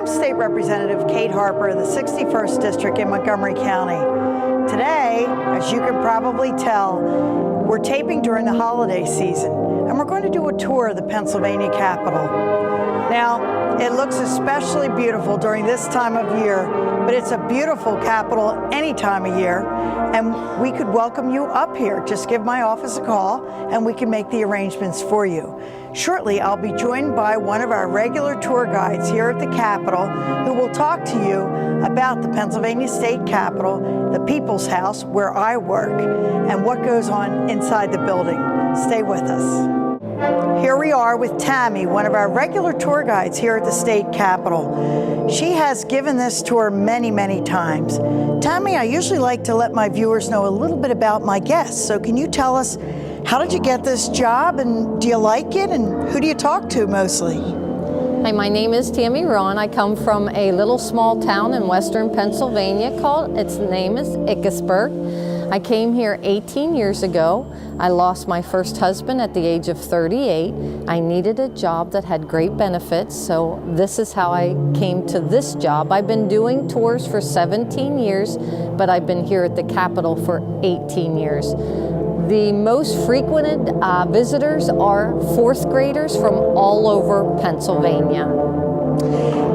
I'm State Representative Kate Harper of the 61st District in Montgomery County. Today, as you can probably tell, we're taping during the holiday season, and we're going to do a tour of the Pennsylvania Capitol. Now, it looks especially beautiful during this time of year, but it's a beautiful Capitol any time of year, and we could welcome you up here. Just give my office a call, and we can make the arrangements for you. Shortly, I'll be joined by one of our regular tour guides here at the Capitol who will talk to you about the Pennsylvania State Capitol, the People's House, where I work, and what goes on inside the building. Stay with us. Here we are with Tammy, one of our regular tour guides here at the State Capitol. She has given this tour many, many times. Tammy, I usually like to let my viewers know a little bit about my guests. So can you tell us, how did you get this job, and do you like it, and who do you talk to mostly? Hi, my name is Tammy Rowan. I come from a little small town in western Pennsylvania its name is Ickesburg. I came here 18 years ago. I lost my first husband at the age of 38. I needed a job that had great benefits, so this is how I came to this job. I've been doing tours for 17 years, but I've been here at the Capitol for 18 years. The most frequented visitors are fourth graders from all over Pennsylvania.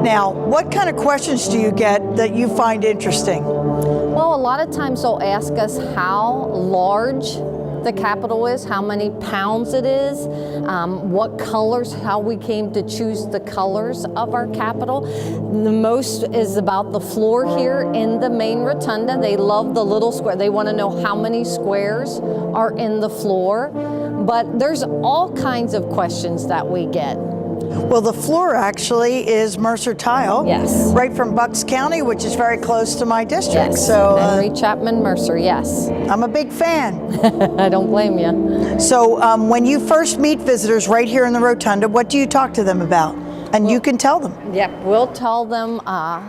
Now, what kind of questions do you get that you find interesting? Well, a lot of times they'll ask us how large the Capitol is, how many pounds it is, what colors, how we came to choose the colors of our Capitol. The most is about the floor here in the main rotunda. They love the little square. They want to know how many squares are in the floor. But there's all kinds of questions that we get. Well, the floor actually is Mercer tile. Yes. Right from Bucks County, which is very close to my district. Yes. So Henry Chapman Mercer, yes. I'm a big fan. I don't blame you. So when you first meet visitors right here in the rotunda, what do you talk to them about? And you can tell them. Yep, we'll tell them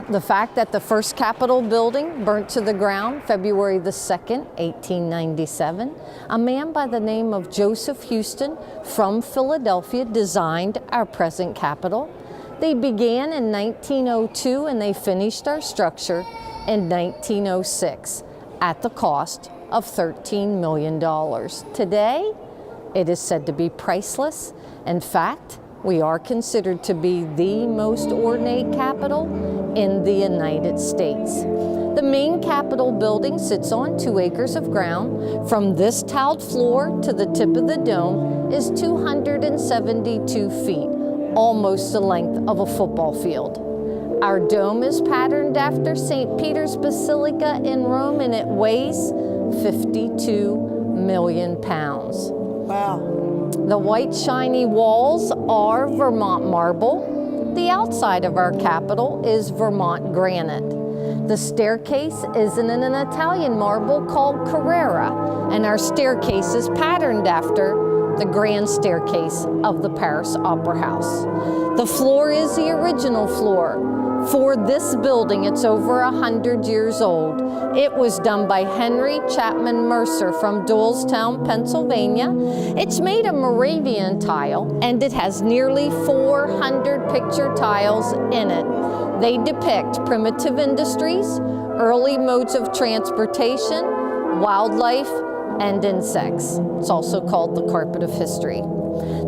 the fact that the first Capitol building burnt to the ground February the 2nd, 1897. A man by the name of Joseph Houston from Philadelphia designed our present Capitol. They began in 1902 and they finished our structure in 1906 at the cost of $13 million. Today, it is said to be priceless. In fact, we are considered to be the most ornate Capitol in the United States. The main Capitol building sits on 2 acres of ground. From this tiled floor to the tip of the dome is 272 feet, almost the length of a football field. Our dome is patterned after St. Peter's Basilica in Rome, and it weighs 52 million pounds. Wow. The white shiny walls are Vermont marble. The outside of our Capitol is Vermont granite. The staircase is in an Italian marble called Carrara, and our staircase is patterned after the grand staircase of the Paris Opera House. The floor is the original floor. For this building, it's over 100 years old. It was done by Henry Chapman Mercer from Doylestown, Pennsylvania. It's made of Moravian tile, and it has nearly 400 picture tiles in it. They depict primitive industries, early modes of transportation, wildlife, and insects. It's also called the carpet of history.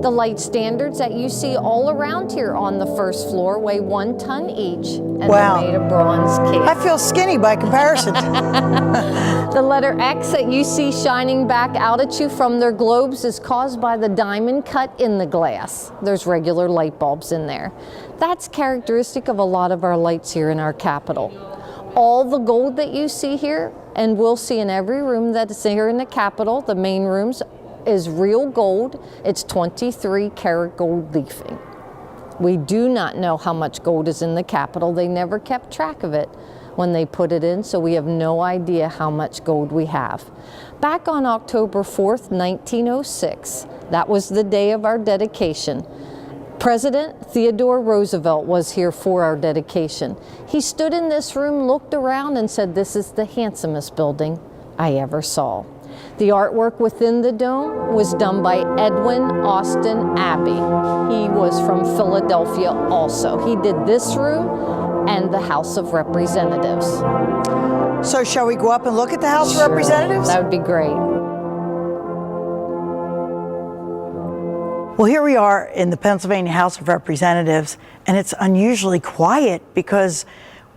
The light standards that you see all around here on the first floor weigh 1 ton each, and wow. They're made of bronze case. I feel skinny by comparison. The letter X that you see shining back out at you from their globes is caused by the diamond cut in the glass. There's regular light bulbs in there. That's characteristic of a lot of our lights here in our Capitol. All the gold that you see here, and we'll see in every room that is here in the Capitol, the main rooms, is real gold. It's 23 karat gold leafing. We do not know how much gold is in the Capitol. They never kept track of it when they put it in, so we have no idea how much gold we have. Back on October 4th, 1906, that was the day of our dedication. President Theodore Roosevelt was here for our dedication. He stood in this room, looked around, and said, "This is the handsomest building I ever saw." The artwork within the dome was done by Edwin Austin Abbey. He was from Philadelphia also. He did this room and the House of Representatives. So shall we go up and look at the House Sure, of Representatives? that would be great. Well, here we are in the Pennsylvania House of Representatives, and it's unusually quiet because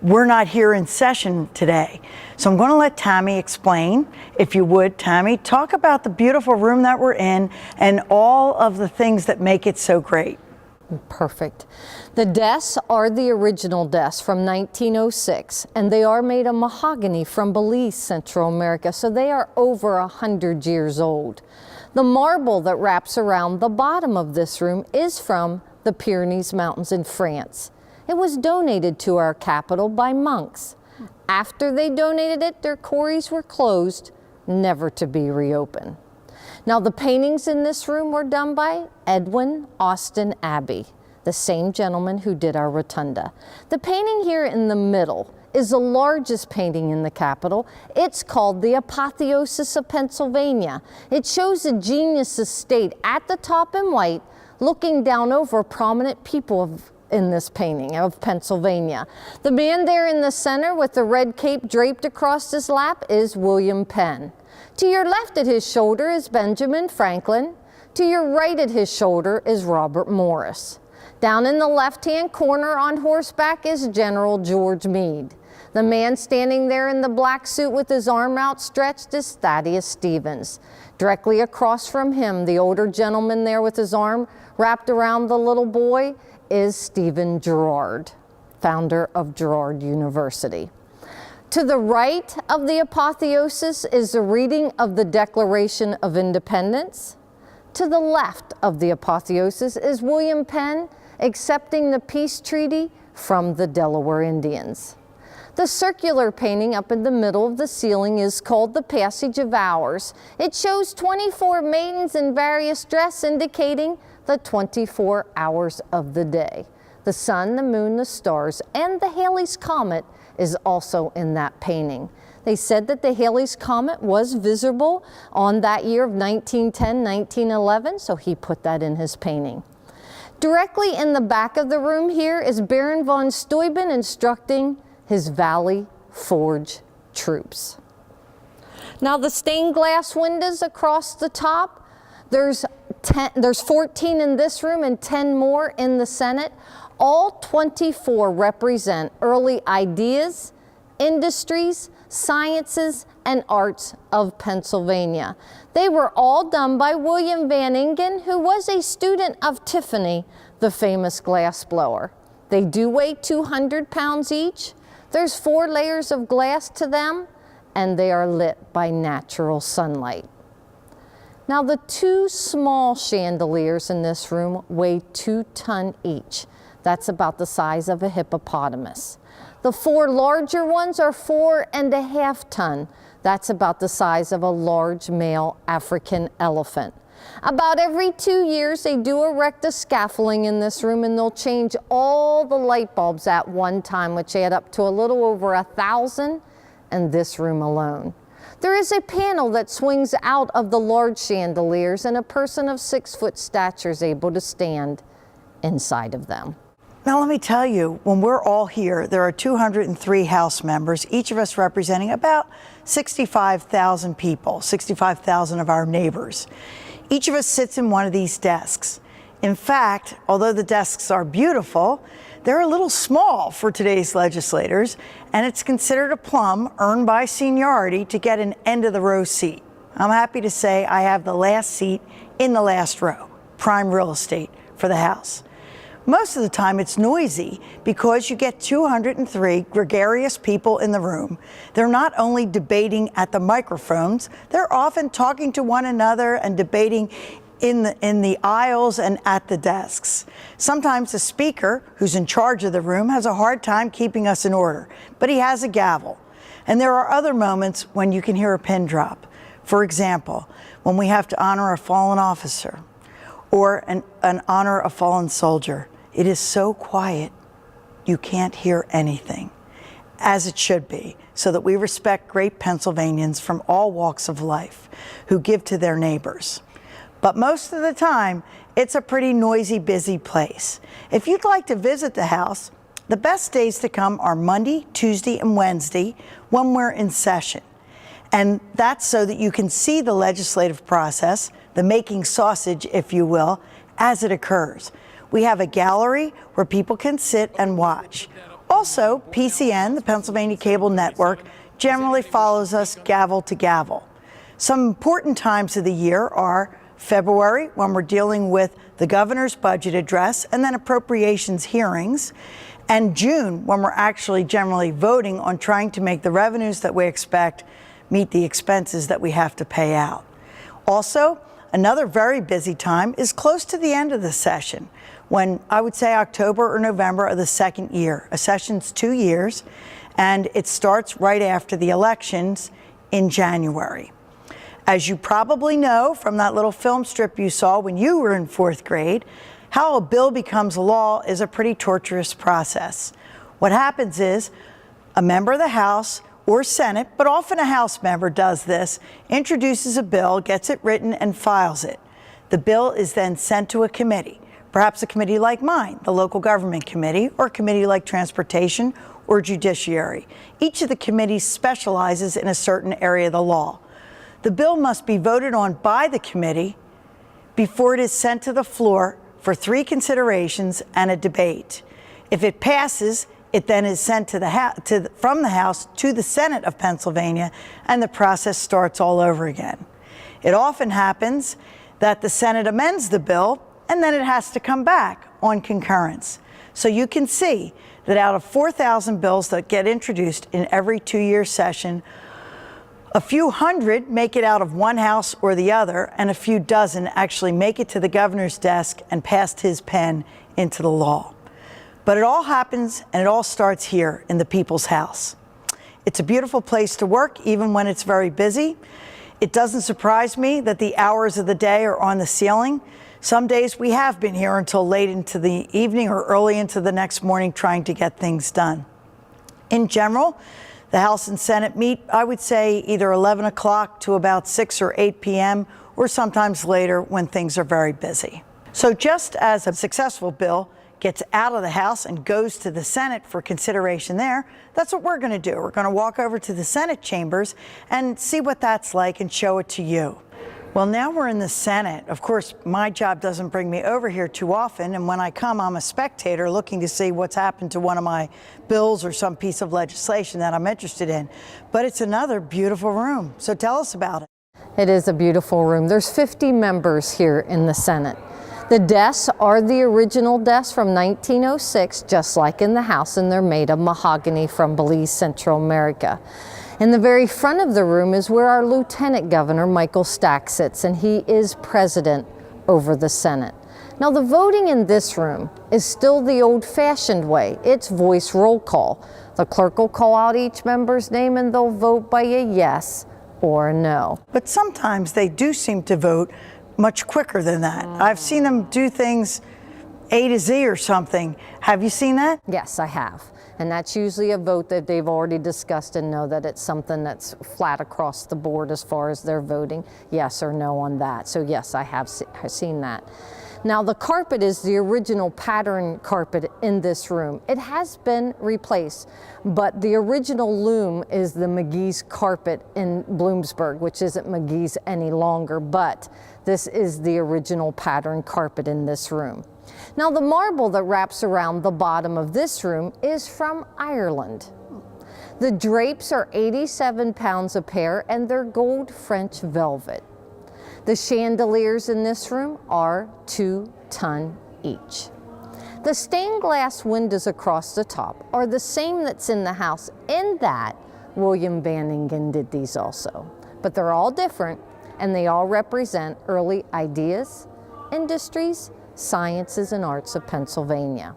we're not here in session today. So I'm going to let Tammy explain. If you would, Tammy, talk about the beautiful room that we're in and all of the things that make it so great. Perfect. The desks are the original desks from 1906, and they are made of mahogany from Belize, Central America, so they are over 100 years old. The marble that wraps around the bottom of this room is from the Pyrenees Mountains in France. It was donated to our capital by monks. After they donated it, their quarries were closed, never to be reopened. Now, the paintings in this room were done by Edwin Austin Abbey, the same gentleman who did our rotunda. The painting here in the middle is the largest painting in the Capitol. It's called The Apotheosis of Pennsylvania. It shows the genius estate at the top in white, looking down over prominent people in this painting of Pennsylvania. The man there in the center with the red cape draped across his lap is William Penn. To your left at his shoulder is Benjamin Franklin. To your right at his shoulder is Robert Morris. Down in the left-hand corner on horseback is General George Meade. The man standing there in the black suit with his arm outstretched is Thaddeus Stevens. Directly across from him, the older gentleman there with his arm wrapped around the little boy is Stephen Girard, founder of Girard University. To the right of the apotheosis is the reading of the Declaration of Independence. To the left of the apotheosis is William Penn accepting the peace treaty from the Delaware Indians. The circular painting up in the middle of the ceiling is called the Passage of Hours. It shows 24 maidens in various dress indicating the 24 hours of the day. The sun, the moon, the stars, and the Halley's Comet is also in that painting. They said that the Halley's Comet was visible on that year of 1910, 1911, so he put that in his painting. Directly in the back of the room here is Baron von Steuben instructing his Valley Forge troops. Now the stained glass windows across the top, there's 14 in this room and 10 more in the Senate. All 24 represent early ideas, industries, sciences, and arts of Pennsylvania. They were all done by William Van Ingen, who was a student of Tiffany, the famous glassblower. They do weigh 200 pounds each. There's 4 layers of glass to them, and they are lit by natural sunlight. Now, the 2 small chandeliers in this room weigh 2 tons each. That's about the size of a hippopotamus. The 4 larger ones are 4.5 tons. That's about the size of a large male African elephant. About every 2 years, they do erect a scaffolding in this room, and they'll change all the light bulbs at one time, which add up to a little over 1,000 in this room alone. There is a panel that swings out of the large chandeliers, and a person of 6 foot stature is able to stand inside of them. Now let me tell you, when we're all here, there are 203 House members, each of us representing about 65,000 people, 65,000 of our neighbors. Each of us sits in one of these desks. In fact, although the desks are beautiful, they're a little small for today's legislators, and it's considered a plum earned by seniority to get an end-of-the-row seat. I'm happy to say I have the last seat in the last row, prime real estate for the House. Most of the time it's noisy because you get 203 gregarious people in the room. They're not only debating at the microphones, they're often talking to one another and debating in the aisles and at the desks. Sometimes the speaker, who's in charge of the room, has a hard time keeping us in order, but he has a gavel. And there are other moments when you can hear a pin drop. For example, when we have to honor a fallen officer or honor a fallen soldier. It is so quiet, you can't hear anything, as it should be, so that we respect great Pennsylvanians from all walks of life who give to their neighbors. But most of the time, it's a pretty noisy, busy place. If you'd like to visit the House, The best days to come are Monday, Tuesday, and Wednesday when we're in session. And that's so that you can see the legislative process, the making sausage, if you will, as it occurs. We have a gallery where people can sit and watch. Also, PCN, the Pennsylvania Cable Network, generally follows us gavel to gavel. Some important times of the year are February, when we're dealing with the governor's budget address and then appropriations hearings, and June, when we're actually generally voting on trying to make the revenues that we expect meet the expenses that we have to pay out. Also, another very busy time is close to the end of the session, when I would say October or November of the second year. A session's 2 years, and it starts right after the elections in January. As you probably know from that little film strip you saw when you were in 4th grade, how a bill becomes law is a pretty torturous process. What happens is a member of the House or Senate, but often a House member does this, introduces a bill, gets it written, and files it. The bill is then sent to a committee, perhaps a committee like mine, the Local Government Committee, or a committee like Transportation or Judiciary. Each of the committees specializes in a certain area of the law. The bill must be voted on by the committee before it is sent to the floor for 3 considerations and a debate. If it passes, it then is sent from the House to the Senate of Pennsylvania, and the process starts all over again. It often happens that the Senate amends the bill, and then it has to come back on concurrence. So you can see that out of 4,000 bills that get introduced in every 2-year session, a few hundred make it out of one house or the other, and a few dozen actually make it to the governor's desk and past his pen into the law. But it all happens and it all starts here in the People's House. It's a beautiful place to work, even when it's very busy. It doesn't surprise me that the hours of the day are on the ceiling. Some days we have been here until late into the evening or early into the next morning trying to get things done. In general, the House and Senate meet, I would say, either 11 o'clock to about 6 or 8 p.m., or sometimes later when things are very busy. So just as a successful bill gets out of the House and goes to the Senate for consideration there, that's what we're going to do. We're going to walk over to the Senate chambers and see what that's like and show it to you. Well, now we're in the Senate. Of course, my job doesn't bring me over here too often, and when I come, I'm a spectator looking to see what's happened to one of my bills or some piece of legislation that I'm interested in. But it's another beautiful room, so tell us about it. It is a beautiful room. There's 50 members here in the Senate. The desks are the original desks from 1906, just like in the House, and they're made of mahogany from Belize, Central America. In the very front of the room is where our Lieutenant Governor, Michael Stack, sits, and he is president over the Senate. Now, the voting in this room is still the old-fashioned way. It's voice roll call. The clerk will call out each member's name, and they'll vote by a yes or a no. But sometimes they do seem to vote much quicker than that. I've seen them do things A to Z or something. Have you seen that? Yes, I have. And that's usually a vote that they've already discussed and know that it's something that's flat across the board as far as they're voting yes or no on that. So yes, I have seen that. Now, the carpet is the original pattern carpet in this room. It has been replaced, but the original loom is the McGee's carpet in Bloomsburg, which isn't McGee's any longer, but this is the original pattern carpet in this room. Now, the marble that wraps around the bottom of this room is from Ireland. The drapes are 87 pounds a pair, and they're gold French velvet. The chandeliers in this room are 2 tons each. The stained glass windows across the top are the same that's in the House, in that William Banningen did these also. But they're all different, and they all represent early ideas, industries, sciences, and arts of Pennsylvania.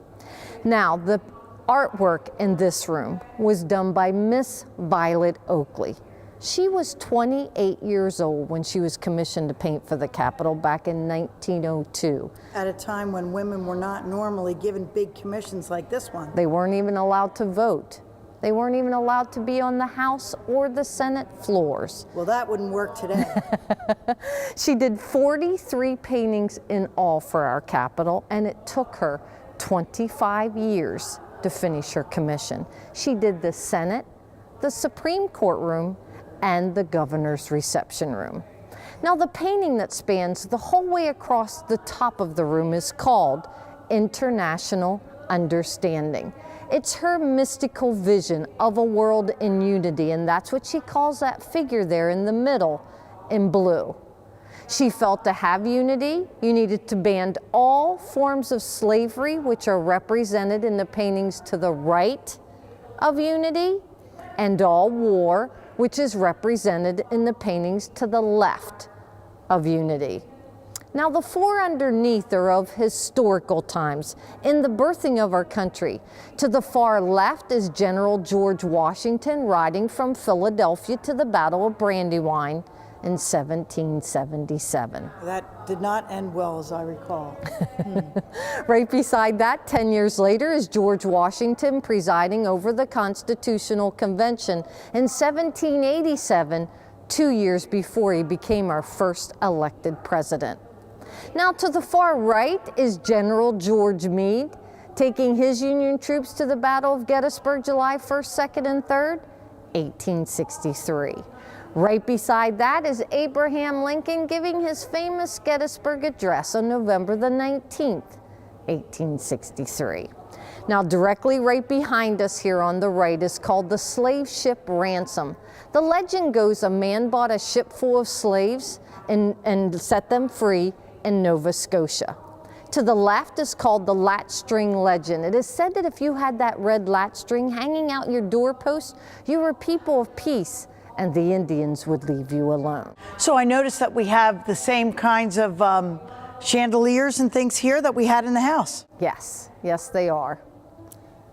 Now, the artwork in this room was done by Miss Violet Oakley. She was 28 years old when she was commissioned to paint for the Capitol back in 1902. At a time when women were not normally given big commissions like this one. They weren't even allowed to vote. They weren't even allowed to be on the House or the Senate floors. Well, that wouldn't work today. She did 43 paintings in all for our Capitol, and it took her 25 years to finish her commission. She did the Senate, the Supreme Court room, and the governor's reception room. Now, the painting that spans the whole way across the top of the room is called International Understanding. It's her mystical vision of a world in unity, and that's what she calls that figure there in the middle in blue. She felt to have unity, you needed to ban all forms of slavery, which are represented in the paintings to the right of unity, and all war, which is represented in the paintings to the left of unity. Now, the four underneath are of historical times in the birthing of our country. To the far left is General George Washington riding from Philadelphia to the Battle of Brandywine in 1777. That did not end well, as I recall. Right beside that, 10 years later, is George Washington presiding over the Constitutional Convention in 1787, 2 years before he became our first elected president. Now, to the far right is General George Meade, taking his Union troops to the Battle of Gettysburg, July 1st, 2nd, and 3rd, 1863. Right beside that is Abraham Lincoln giving his famous Gettysburg Address on November the 19th, 1863. Now, directly right behind us here on the right is called the slave ship ransom. The legend goes a man bought a ship full of slaves and set them free in Nova Scotia. To the left is called the latch string legend. It is said that if you had that red latch string hanging out your doorpost, you were people of peace, and the Indians would leave you alone. So I noticed that we have the same kinds of chandeliers and things here that we had in the house. Yes, yes they are.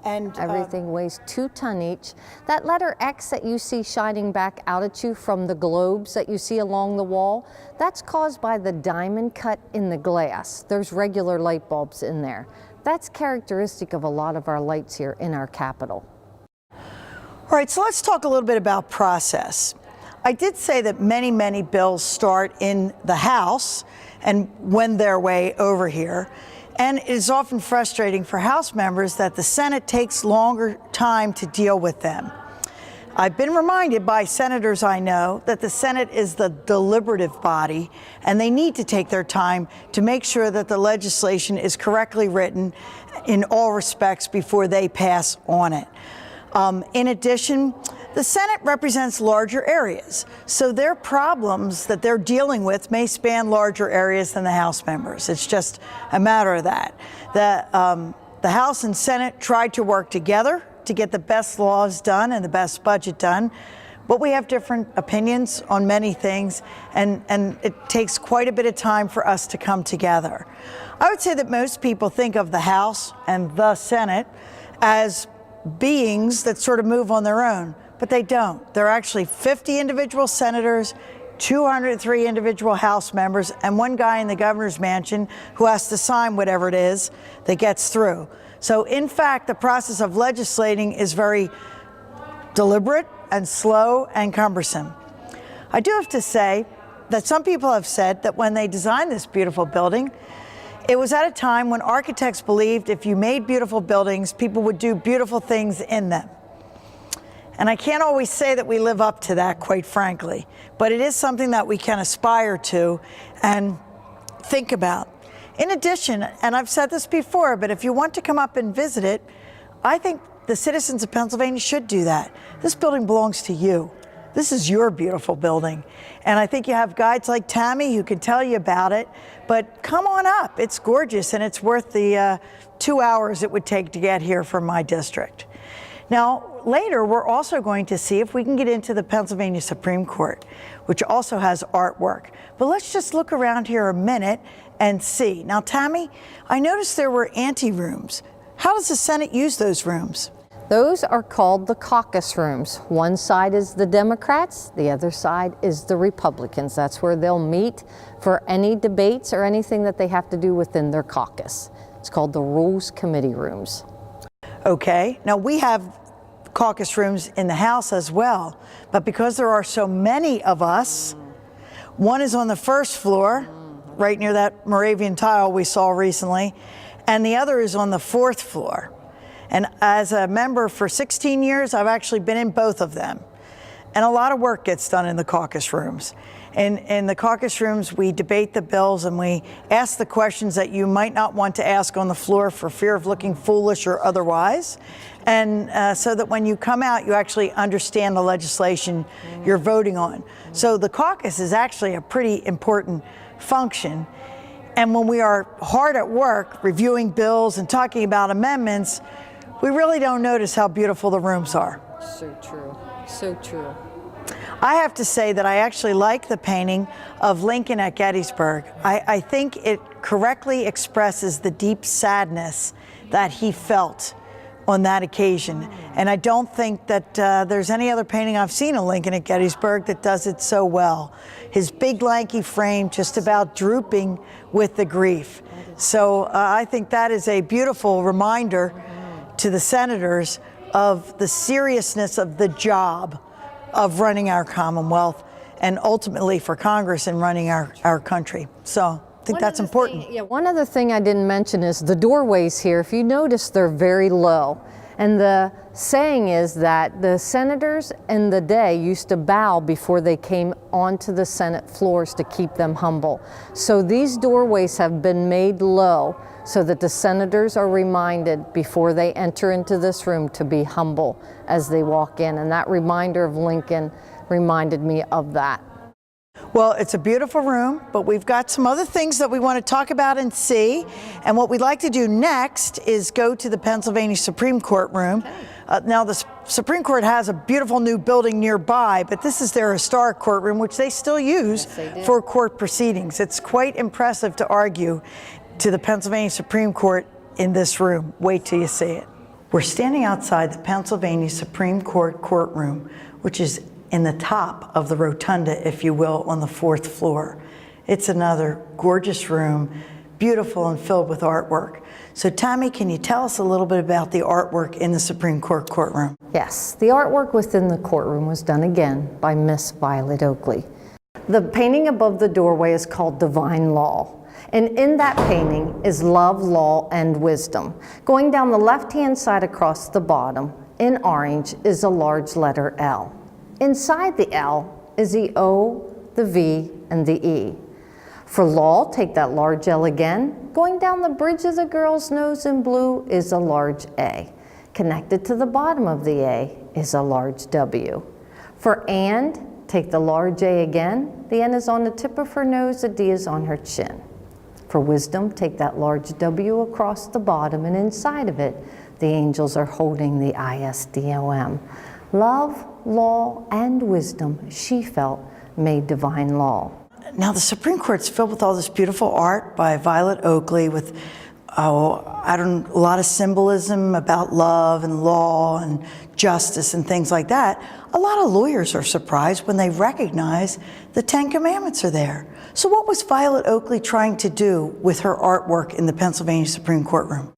And Everything weighs 2 tons each. That letter X that you see shining back out at you from the globes that you see along the wall, that's caused by the diamond cut in the glass. There's regular light bulbs in there. That's characteristic of a lot of our lights here in our Capitol. All right, so let's talk a little bit about process. I did say that many bills start in the House and wend their way over here. And it is often frustrating for House members that the Senate takes longer time to deal with them. I've been reminded by senators I know that the Senate is the deliberative body, and they need to take their time to make sure that the legislation is correctly written in all respects before they pass on it. In addition, the Senate represents larger areas, so their problems that they're dealing with may span larger areas than the House members. It's just a matter of that. The House and Senate tried to work together to get the best laws done and the best budget done, but we have different opinions on many things, and it takes quite a bit of time for us to come together. I would say that most people think of the House and the Senate as beings that sort of move on their own, but they don't. There are actually 50 individual senators, 203 individual House members, and one guy in the governor's mansion who has to sign whatever it is that gets through. So in fact, the process of legislating is very deliberate and slow and cumbersome. I do have to say that some people have said that when they designed this beautiful building, it was at a time when architects believed if you made beautiful buildings, people would do beautiful things in them. And I can't always say that we live up to that, quite frankly, but it is something that we can aspire to and think about. In addition, and I've said this before, but if you want to come up and visit it, I think the citizens of Pennsylvania should do that. This building belongs to you. This is your beautiful building. And I think you have guides like Tammy who can tell you about it, but come on up. It's gorgeous, and it's worth the 2 hours it would take to get here from my district. Now, later, we're also going to see if we can get into the Pennsylvania Supreme Court, which also has artwork. But let's just look around here a minute and see. Now, Tammy, I noticed there were ante-rooms. How does the Senate use those rooms? Those are called the caucus rooms. One side is the Democrats, the other side is the Republicans. That's where they'll meet for any debates or anything that they have to do within their caucus. It's called the Rules Committee rooms. Okay, now we have caucus rooms in the House as well, but because there are so many of us, one is on the first floor, right near that Moravian tile we saw recently, and the other is on the 4th floor. And as a member for 16 years, I've actually been in both of them. And a lot of work gets done in the caucus rooms. In the caucus rooms, we debate the bills and we ask the questions that you might not want to ask on the floor for fear of looking foolish or otherwise. And so that when you come out, you actually understand the legislation you're voting on. So the caucus is actually a pretty important function. And when we are hard at work reviewing bills and talking about amendments, we really don't notice how beautiful the rooms are. So true, so true. I have to say that I actually like the painting of Lincoln at Gettysburg. I think it correctly expresses the deep sadness that he felt on that occasion. And I don't think that there's any other painting I've seen of Lincoln at Gettysburg that does it so well. His big lanky frame just about drooping with the grief. So I think that is a beautiful reminder to the senators of the seriousness of the job of running our Commonwealth and ultimately for Congress in running our country. So I think that's important. One other thing I didn't mention is the doorways here. If you notice, they're very low. And the saying is that the senators in the day used to bow before they came onto the Senate floors to keep them humble. So these doorways have been made low so that the senators are reminded before they enter into this room to be humble as they walk in. And that reminder of Lincoln reminded me of that. Well, it's a beautiful room, but we've got some other things that we want to talk about and see. And what we'd like to do next is go to the Pennsylvania Supreme Court room. Now, the Supreme Court has a beautiful new building nearby, but this is their historic courtroom, which they still use for court proceedings. It's quite impressive to argue to the Pennsylvania Supreme Court in this room. Wait till you see it. We're standing outside the Pennsylvania Supreme Court courtroom, which is in the top of the rotunda, if you will, on the 4th floor. It's another gorgeous room, beautiful and filled with artwork. So Tammy, can you tell us a little bit about the artwork in the Supreme Court courtroom? Yes, the artwork within the courtroom was done again by Miss Violet Oakley. The painting above the doorway is called Divine Law. And in that painting is love, law, and wisdom. Going down the left-hand side across the bottom, in orange, is a large letter L. Inside the L is the O, the V, and the E. For law, take that large L again. Going down the bridge of the girl's nose in blue is a large A. Connected to the bottom of the A is a large W. For and, take the large A again. The N is on the tip of her nose, the D is on her chin. For wisdom, take that large W across the bottom, and inside of it, the angels are holding the ISDOM. Love, law, and wisdom, she felt, made divine law. Now, the Supreme Court's filled with all this beautiful art by Violet Oakley with, a lot of symbolism about love and law and justice and things like that. A lot of lawyers are surprised when they recognize the 10 Commandments are there. So what was Violet Oakley trying to do with her artwork in the Pennsylvania Supreme Court room?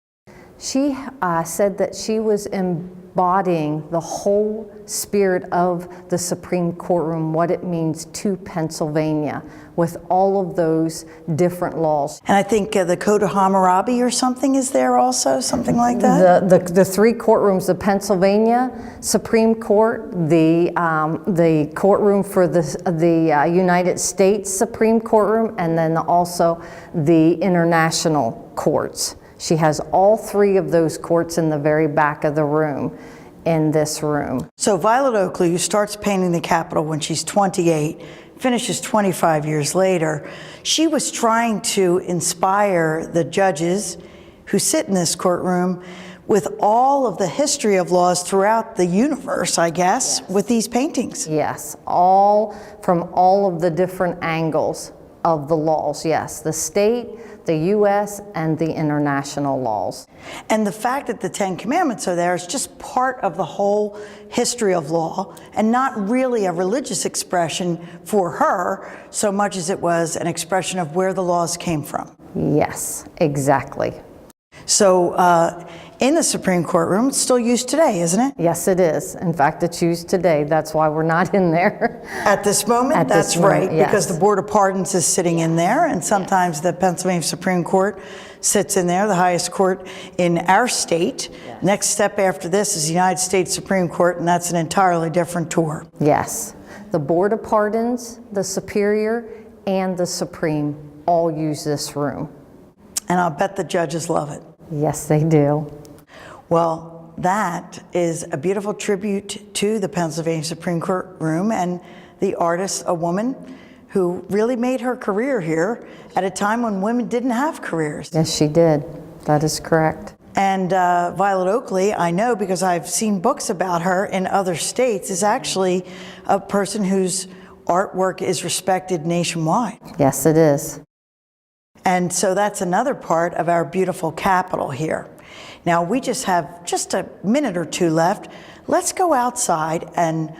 She said that she was embodying the whole spirit of the Supreme Court room, what it means to Pennsylvania, with all of those different laws. And I think the Code of Hammurabi or something is there also, something like that? The 3 courtrooms, the Pennsylvania Supreme Court, the courtroom for the United States Supreme Courtroom, and then also the international courts. She has all 3 of those courts in the very back of the room, in this room. So Violet Oakley, who starts painting the Capitol when she's 28, finishes 25 years later, she was trying to inspire the judges who sit in this courtroom with all of the history of laws throughout the universe, I guess, yes, with these paintings. Yes, all from all of the different angles of the laws, yes, the state, the U.S., and the international laws. And the fact that the 10 Commandments are there is just part of the whole history of law and not really a religious expression for her so much as it was an expression of where the laws came from. Yes, exactly. So in the Supreme Court room, it's still used today, isn't it? Yes, it is. In fact, it's used today. That's why we're not in there. At this moment, At that's this moment, right, yes. because the Board of Pardons is sitting in there, and sometimes the Pennsylvania Supreme Court sits in there, the highest court in our state. Yes. Next step after this is the United States Supreme Court, and that's an entirely different tour. Yes. The Board of Pardons, the Superior, and the Supreme all use this room. And I'll bet the judges love it. Yes, they do. Well, that is a beautiful tribute to the Pennsylvania Supreme Court room and the artist, a woman who really made her career here at a time when women didn't have careers. Yes, she did. That is correct. And Violet Oakley, I know because I've seen books about her in other states, is actually a person whose artwork is respected nationwide. Yes, it is. And so that's another part of our beautiful Capitol here. Now, we just have just a minute or two left. Let's go outside and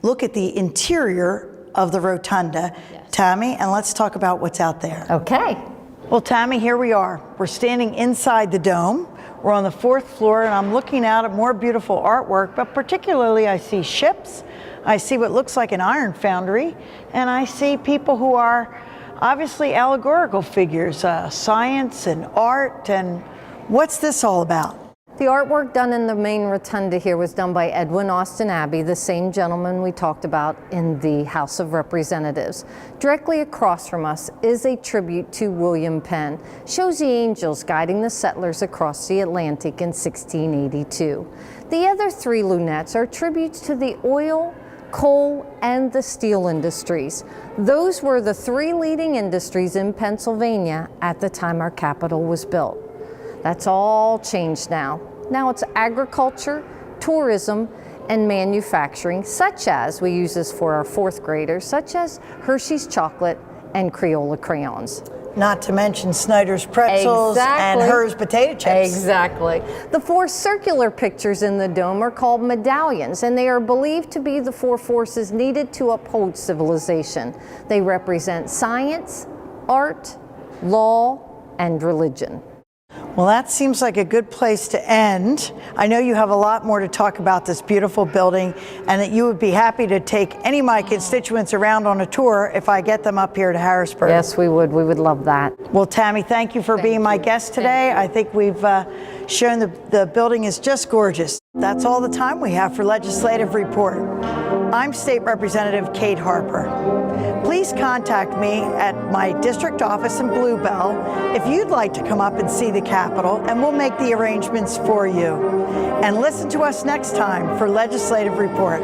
look at the interior of the rotunda, yes. Tammy, and let's talk about what's out there. Okay. Well, Tammy, here we are. We're standing inside the dome. We're on the 4th floor, and I'm looking out at more beautiful artwork, but particularly I see ships, I see what looks like an iron foundry, and I see people who are obviously allegorical figures, science and art, and what's this all about? The artwork done in the main rotunda here was done by Edwin Austin Abbey, the same gentleman we talked about in the House of Representatives. Directly across from us is a tribute to William Penn. Shows the angels guiding the settlers across the Atlantic in 1682. The other 3 lunettes are tributes to the oil, coal, and the steel industries. Those were the 3 leading industries in Pennsylvania at the time our capital was built. That's all changed now. Now it's agriculture, tourism, and manufacturing, such as, we use this for our 4th graders, such as Hershey's chocolate and Crayola crayons. Not to mention Snyder's pretzels and Herr's potato chips. Exactly. The 4 circular pictures in the dome are called medallions, and they are believed to be the 4 forces needed to uphold civilization. They represent science, art, law, and religion. Well, that seems like a good place to end. I know you have a lot more to talk about this beautiful building, and that you would be happy to take any of my constituents around on a tour if I get them up here to Harrisburg. Yes, we would. We would love that. Well, Tammy, thank you for being my guest today. I think we've shown the building is just gorgeous. That's all the time we have for Legislative Report. I'm State Representative Kate Harper. Please contact me at my district office in Bluebell if you'd like to come up and see the Capitol, and we'll make the arrangements for you. And listen to us next time for Legislative Report.